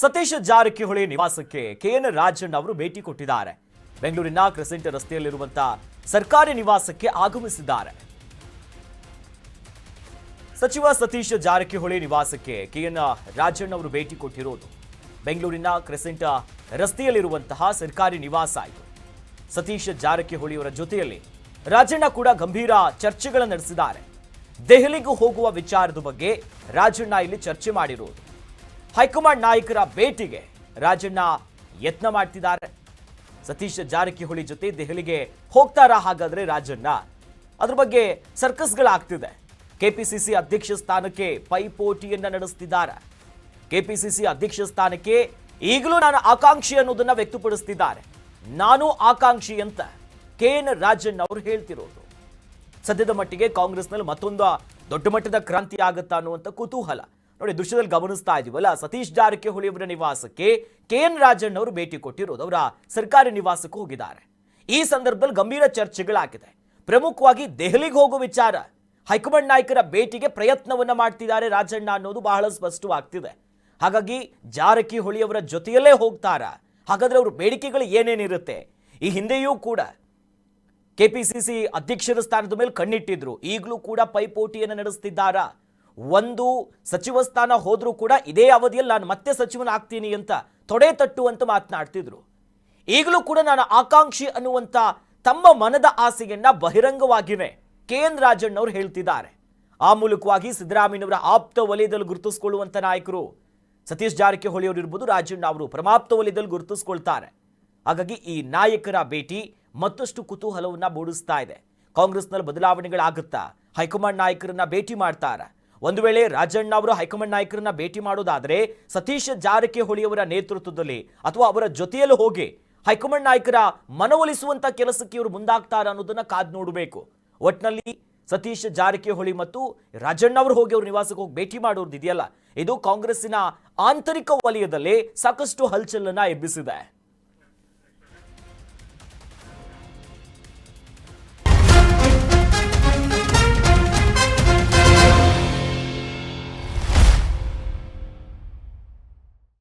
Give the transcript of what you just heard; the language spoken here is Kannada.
ಸತೀಶ್ ಜಾರಕಿಹೊಳಿ ನಿವಾಸಕ್ಕೆ ಕೆಎನ್ ರಾಜಣ್ಣ ಅವರು ಭೇಟಿ ಕೊಟ್ಟಿದ್ದಾರೆ. ಬೆಂಗಳೂರಿನ ಕ್ರೆಸೆಂಟ್ ರಸ್ತೆಯಲ್ಲಿರುವಂತಹ ಸರ್ಕಾರಿ ನಿವಾಸಕ್ಕೆ ಆಗಮಿಸಿದ್ದಾರೆ. ಸಚಿವ ಸತೀಶ್ ಜಾರಕಿಹೊಳಿ ನಿವಾಸಕ್ಕೆ ಕೆಎನ್ ರಾಜಣ್ಣ ಅವರು ಭೇಟಿ ಕೊಟ್ಟಿರೋದು ಬೆಂಗಳೂರಿನ ಕ್ರೆಸೆಂಟ್ ರಸ್ತೆಯಲ್ಲಿರುವಂತಹ ಸರ್ಕಾರಿ ನಿವಾಸ ಇದು. ಸತೀಶ್ ಜಾರಕಿಹೊಳಿ ಅವರ ಜೊತೆಯಲ್ಲಿ ರಾಜಣ್ಣ ಕೂಡ ಗಂಭೀರ ಚರ್ಚೆಗಳನ್ನು ನಡೆಸಿದ್ದಾರೆ. ದೆಹಲಿಗೂ ಹೋಗುವ ವಿಚಾರದ ಬಗ್ಗೆ ರಾಜಣ್ಣ ಇಲ್ಲಿ ಚರ್ಚೆ ಮಾಡಿರೋದು. ಹೈಕಮಾಂಡ್ ನಾಯಕರ ಭೇಟಿಗೆ ರಾಜಣ್ಣ ಯತ್ನ ಮಾಡ್ತಿದ್ದಾರೆ. ಸತೀಶ್ ಜಾರಕಿಹೊಳಿ ಜೊತೆ ದೆಹಲಿಗೆ ಹೋಗ್ತಾರಾ ಹಾಗಾದ್ರೆ ರಾಜಣ್ಣ? ಅದ್ರ ಬಗ್ಗೆ ಸರ್ಕಸ್ಗಳಾಗ್ತಿದೆ. ಕೆಪಿಸಿಸಿ ಅಧ್ಯಕ್ಷ ಸ್ಥಾನಕ್ಕೆ ಪೈಪೋಟಿಯನ್ನ ನಡೆಸ್ತಿದ್ದಾರೆ. ಕೆಪಿಸಿಸಿ ಅಧ್ಯಕ್ಷ ಸ್ಥಾನಕ್ಕೆ ಈಗಲೂ ನಾನು ಆಕಾಂಕ್ಷಿ ಅನ್ನೋದನ್ನ ವ್ಯಕ್ತಪಡಿಸ್ತಿದ್ದಾರೆ. ನಾನು ಆಕಾಂಕ್ಷಿ ಅಂತ ಕೆಎನ್ ರಾಜಣ್ಣ ಅವರು ಹೇಳ್ತಿರೋದು. ಸದ್ಯದ ಮಟ್ಟಿಗೆ ಕಾಂಗ್ರೆಸ್ನಲ್ಲಿ ಮತ್ತೊಂದು ದೊಡ್ಡ ಮಟ್ಟದ ಕ್ರಾಂತಿ ಆಗುತ್ತಾ ಅನ್ನುವಂಥ ಕುತೂಹಲ ನೋಡಿ ದೃಶ್ಯದಲ್ಲಿ ಗಮನಿಸ್ತಾ ಇದೀವಲ್ಲ. ಸತೀಶ್ ಜಾರಕಿಹೊಳಿ ಅವರ ನಿವಾಸಕ್ಕೆ ಕೆಎನ್ ರಾಜಣ್ಣ ಅವರು ಭೇಟಿ ಕೊಟ್ಟಿರೋದು. ಅವರ ಸರ್ಕಾರಿ ನಿವಾಸಕ್ಕೂ ಹೋಗಿದ್ದಾರೆ. ಈ ಸಂದರ್ಭದಲ್ಲಿ ಗಂಭೀರ ಚರ್ಚೆಗಳಾಗಿದೆ. ಪ್ರಮುಖವಾಗಿ ದೆಹಲಿಗೆ ಹೋಗುವ ವಿಚಾರ, ಹೈಕಮಾಂಡ್ ನಾಯಕರ ಭೇಟಿಗೆ ಪ್ರಯತ್ನವನ್ನ ಮಾಡ್ತಿದ್ದಾರೆ ರಾಜಣ್ಣ ಅನ್ನೋದು ಬಹಳ ಸ್ಪಷ್ಟವಾಗ್ತಿದೆ. ಹಾಗಾಗಿ ಜಾರಕಿಹೊಳಿ ಅವರ ಜೊತೆಯಲ್ಲೇ ಹೋಗ್ತಾರಾ? ಹಾಗಾದ್ರೆ ಅವ್ರ ಬೇಡಿಕೆಗಳು ಏನೇನಿರುತ್ತೆ? ಈ ಹಿಂದೆಯೂ ಕೂಡ ಕೆಪಿಸಿಸಿ ಅಧ್ಯಕ್ಷರ ಸ್ಥಾನದ ಮೇಲೆ ಕಣ್ಣಿಟ್ಟಿದ್ರು. ಈಗಲೂ ಕೂಡ ಪೈಪೋಟಿಯನ್ನು ನಡೆಸ್ತಿದ್ದಾರಾ? ಒಂದು ಸಚಿವ ಸ್ಥಾನ ಹೋದ್ರೂ ಕೂಡ ಇದೇ ಅವಧಿಯಲ್ಲಿ ನಾನು ಮತ್ತೆ ಸಚಿವನ ಆಗ್ತೀನಿ ಅಂತ ತೊಡೆ ತಟ್ಟುವಂತ ಮಾತನಾಡ್ತಿದ್ರು. ಈಗಲೂ ಕೂಡ ನಾನು ಆಕಾಂಕ್ಷಿ ಅನ್ನುವಂತ ತಮ್ಮ ಮನದ ಆಸೆಯನ್ನ ಬಹಿರಂಗವಾಗಿಯೇ ಕೆಎನ್ ರಾಜಣ್ಣ ಅವರು ಹೇಳ್ತಿದ್ದಾರೆ. ಆ ಮೂಲಕವಾಗಿ ಸಿದ್ದರಾಮಯ್ಯನವರ ಆಪ್ತ ವಲಯದಲ್ಲಿ ಗುರುತಿಸಿಕೊಳ್ಳುವಂತ ನಾಯಕರು ಸತೀಶ್ ಜಾರಕಿಹೊಳಿ ಅವರು ಇರ್ಬೋದು, ರಾಜಣ್ಣ ಅವರು ಪರಮಾಪ್ತ ವಲಯದಲ್ಲಿ ಗುರುತಿಸಿಕೊಳ್ತಾರೆ. ಹಾಗಾಗಿ ಈ ನಾಯಕರ ಭೇಟಿ ಮತ್ತಷ್ಟು ಕುತೂಹಲವನ್ನ ಮೂಡಿಸ್ತಾ ಇದೆ. ಕಾಂಗ್ರೆಸ್ನಲ್ಲಿ ಬದಲಾವಣೆಗಳಾಗುತ್ತಾ? ಹೈಕಮಾಂಡ್ ನಾಯಕರನ್ನ ಭೇಟಿ ಮಾಡ್ತಾರ? ಒಂದು ವೇಳೆ ರಾಜಣ್ಣ ಅವರು ಹೈಕಮಾಂಡ್ ನಾಯಕರನ್ನ ಭೇಟಿ ಮಾಡೋದಾದ್ರೆ ಸತೀಶ್ ಜಾರಕಿಹೊಳಿ ಅವರ ನೇತೃತ್ವದಲ್ಲಿ ಅಥವಾ ಅವರ ಜೊತೆಯಲ್ಲಿ ಹೋಗಿ ಹೈಕಮಾಂಡ್ ನಾಯಕರ ಮನವೊಲಿಸುವಂತ ಕೆಲಸಕ್ಕೆ ಇವರು ಮುಂದಾಗ್ತಾರ ಅನ್ನೋದನ್ನ ಕಾದ್ ನೋಡಬೇಕು. ಒಟ್ನಲ್ಲಿ ಸತೀಶ್ ಜಾರಕಿಹೊಳಿ ಮತ್ತು ರಾಜಣ್ಣ ಅವರು ಹೋಗಿ ಅವ್ರ ನಿವಾಸಕ್ಕೆ ಹೋಗಿ ಭೇಟಿ ಮಾಡೋದು ಇದೆಯಲ್ಲ, ಇದು ಕಾಂಗ್ರೆಸ್ಸಿನ ಆಂತರಿಕ ವಲಯದಲ್ಲಿ ಸಾಕಷ್ಟು ಹಲ್ಚಲನ್ನ ಎಬ್ಬಿಸಿದೆ.